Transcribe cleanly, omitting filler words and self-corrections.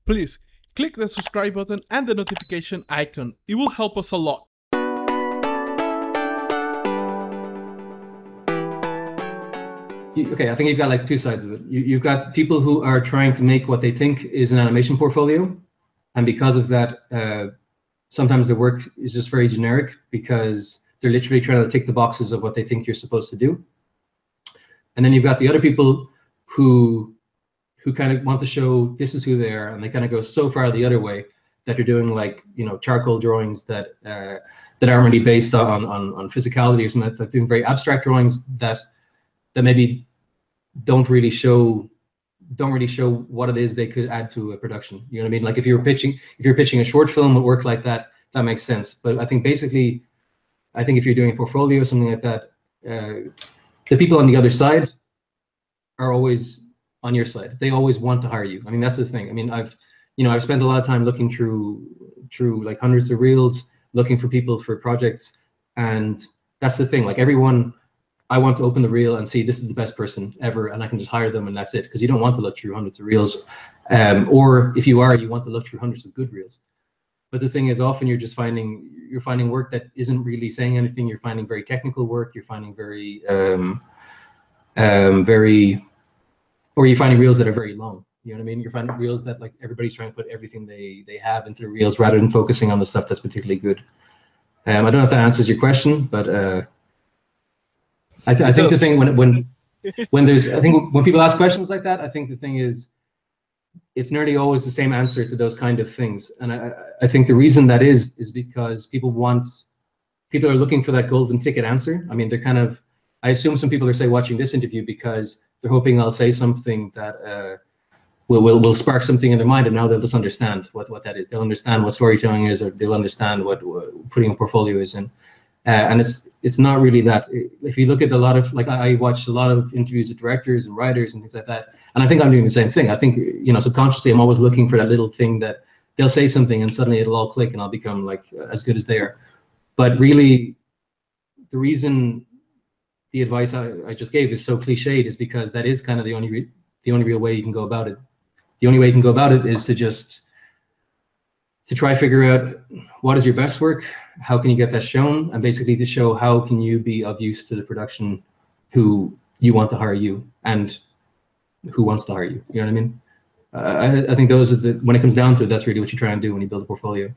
Please click the subscribe button and the notification icon. It will help us a lot. Okay, I think you've got like two sides of it. You've got people who are trying to make what they think is an animation portfolio, and because of that, sometimes the work is just very generic because they're literally trying to tick the boxes of what they think you're supposed to do. And then you've got the other people who kind of want to show this is who they are, and they kind of go so far the other way that they're doing like, you know, charcoal drawings that that aren't really based on physicality or something. They're doing very abstract drawings that maybe don't really show what it is they could add to a production. You know what I mean? Like if you're pitching a short film with work like that, that makes sense. But I think basically, I think if you're doing a portfolio or something like that, the people on the other side are always on your side. They always want to hire you. I mean, that's the thing. I mean, I've spent a lot of time looking through like hundreds of reels, looking for people for projects, and that's the thing. Like everyone, I want to open the reel and see this is the best person ever, and I can just hire them and that's it. Because you don't want to look through hundreds of reels, or if you are, you want to look through hundreds of good reels. But the thing is, often you're finding work that isn't really saying anything. You're finding very technical work. You're finding or you're finding reels that are very long. You know what I mean? You're finding reels that like everybody's trying to put everything they have into the reels rather than focusing on the stuff that's particularly good. I don't know if that answers your question, but. I think the thing when people ask questions like that, I think the thing is, it's nearly always the same answer to those kind of things. And I think the reason that is because people are looking for that golden ticket answer. I mean, they're kind of, I assume some people are say watching this interview because they're hoping I'll say something that will spark something in their mind, and now they'll just understand what that is. They'll understand what storytelling is, or they'll understand what putting a portfolio is in. And it's not really that. If you look at a lot of, like, I watched a lot of interviews with directors and writers and things like that, and I think I'm doing the same thing. I think, you know, subconsciously I'm always looking for that little thing that they'll say something and suddenly it'll all click and I'll become like as good as they are. But really, the reason the advice I just gave is so cliched is because that is kind of the only real way you can go about it. The only way you can go about it is to try figure out what is your best work, how can you get that shown, and basically to show how can you be of use to the production who you want to hire you and who wants to hire you. You know what I mean? I think those are when it comes down to it, that's really what you try and do when you build a portfolio.